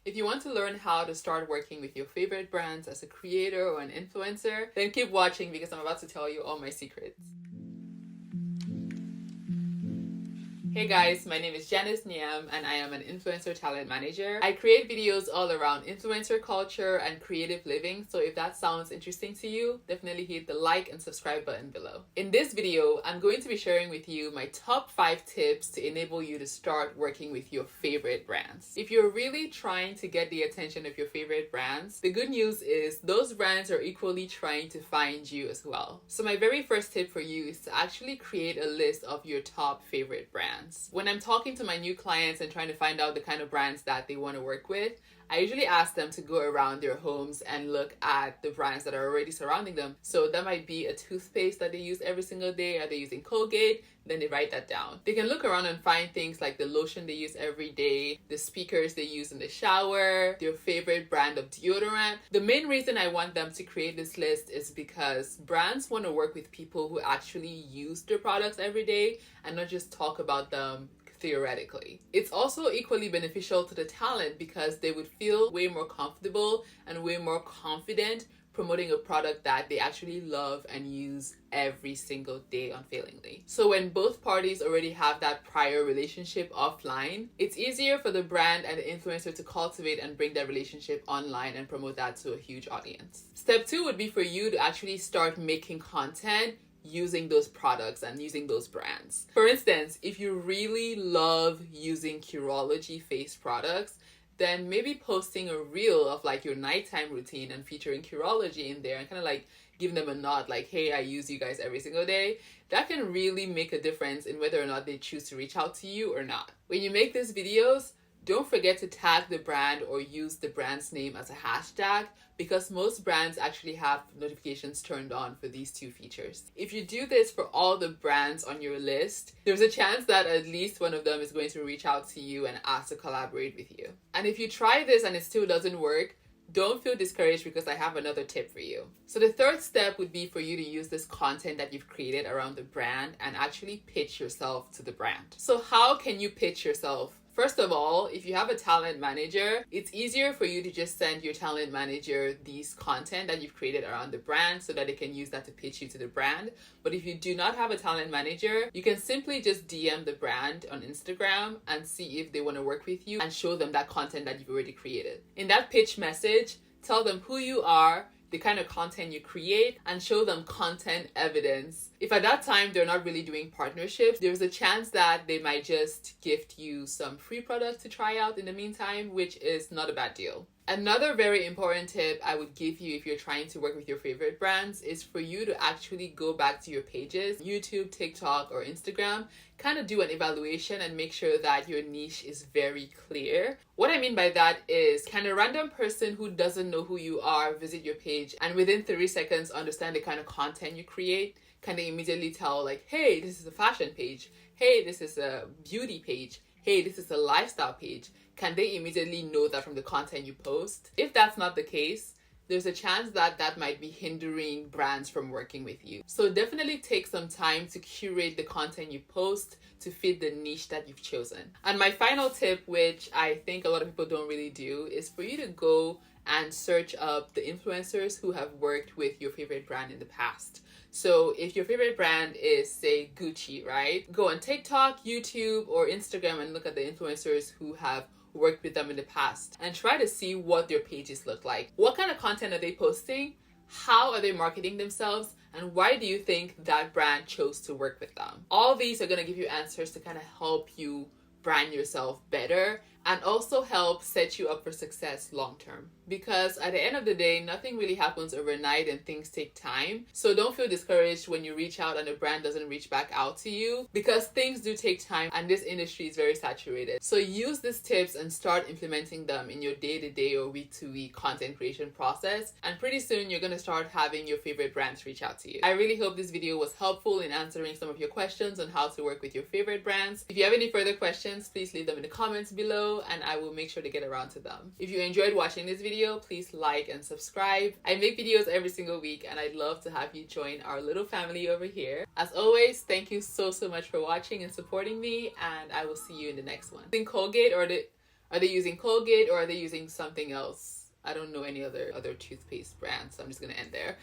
If you want to learn how to start working with your favorite brands as a creator or an influencer, then keep watching because I'm about to tell you all my secrets. Hey guys, my name is Janice Niam and I am an influencer talent manager. I create videos all around influencer culture and creative living, so if that sounds interesting to you, definitely hit the like and subscribe button below. In this video, I'm going to be sharing with you my top 5 tips to enable you to start working with your favorite brands. If you're really trying to get the attention of your favorite brands, the good news is those brands are equally trying to find you as well. So my very first tip for you is to actually create a list of your top favorite brands. When I'm talking to my new clients and trying to find out the kind of brands that they want to work with, I usually ask them to go around their homes and look at the brands that are already surrounding them. So that might be a toothpaste that they use every single day. Are they using Colgate? Then they write that down. They can look around and find things like the lotion they use every day, the speakers they use in the shower, their favorite brand of deodorant. The main reason I want them to create this list is because brands want to work with people who actually use their products every day and not just talk about them theoretically. It's also equally beneficial to the talent because they would feel way more comfortable and way more confident promoting a product that they actually love and use every single day unfailingly. So when both parties already have that prior relationship offline, it's easier for the brand and the influencer to cultivate and bring that relationship online and promote that to a huge audience. Step 2 would be for you to actually start making content using those products and using those brands. For instance, if you really love using Curology face products, then maybe posting a reel of like your nighttime routine and featuring Curology in there and kind of like giving them a nod like, hey, I use you guys every single day. That can really make a difference in whether or not they choose to reach out to you or not. When you make these videos, don't forget to tag the brand or use the brand's name as a hashtag because most brands actually have notifications turned on for these 2 features. If you do this for all the brands on your list, there's a chance that at least one of them is going to reach out to you and ask to collaborate with you. And if you try this and it still doesn't work, don't feel discouraged because I have another tip for you. So the third step would be for you to use this content that you've created around the brand and actually pitch yourself to the brand. So how can you pitch yourself? First of all, if you have a talent manager, it's easier for you to just send your talent manager these content that you've created around the brand so that they can use that to pitch you to the brand. But if you do not have a talent manager, you can simply just DM the brand on Instagram and see if they want to work with you and show them that content that you've already created. In that pitch message, tell them who you are, the kind of content you create, and show them content evidence. If at that time they're not really doing partnerships, there's a chance that they might just gift you some free products to try out in the meantime, which is not a bad deal. Another very important tip I would give you if you're trying to work with your favorite brands is for you to actually go back to your pages, YouTube, TikTok, or Instagram, kind of do an evaluation and make sure that your niche is very clear. What I mean by that is, can a random person who doesn't know who you are visit your page and within 30 seconds understand the kind of content you create? Can they immediately tell like, hey, this is a fashion page. Hey, this is a beauty page. Hey, this is a lifestyle page. Can they immediately know that from the content you post? If that's not the case, there's a chance that that might be hindering brands from working with you. So definitely take some time to curate the content you post to fit the niche that you've chosen. And my final tip, which I think a lot of people don't really do, is for you to go and search up the influencers who have worked with your favorite brand in the past. So if your favorite brand is, say, Gucci, right? Go on TikTok, YouTube, or Instagram and look at the influencers who have worked with them in the past and try to see what their pages look like. What kind of content are they posting? How are they marketing themselves? And why do you think that brand chose to work with them? All these are going to give you answers to kind of help you brand yourself better and also help set you up for success long term. Because at the end of the day, nothing really happens overnight and things take time. So don't feel discouraged when you reach out and a brand doesn't reach back out to you, because things do take time and this industry is very saturated. So use these tips and start implementing them in your day-to-day or week-to-week content creation process. And pretty soon you're going to start having your favorite brands reach out to you. I really hope this video was helpful in answering some of your questions on how to work with your favorite brands. If you have any further questions, please leave them in the comments below and I will make sure to get around to them. If you enjoyed watching this video, please like and subscribe. I make videos every single week and I'd love to have you join our little family over here. As always, thank you so much for watching and supporting me, and I will see you in the next one. In Colgate or the Are they using Colgate or are they using something else? I don't know any other toothpaste brands, so I'm just gonna end there.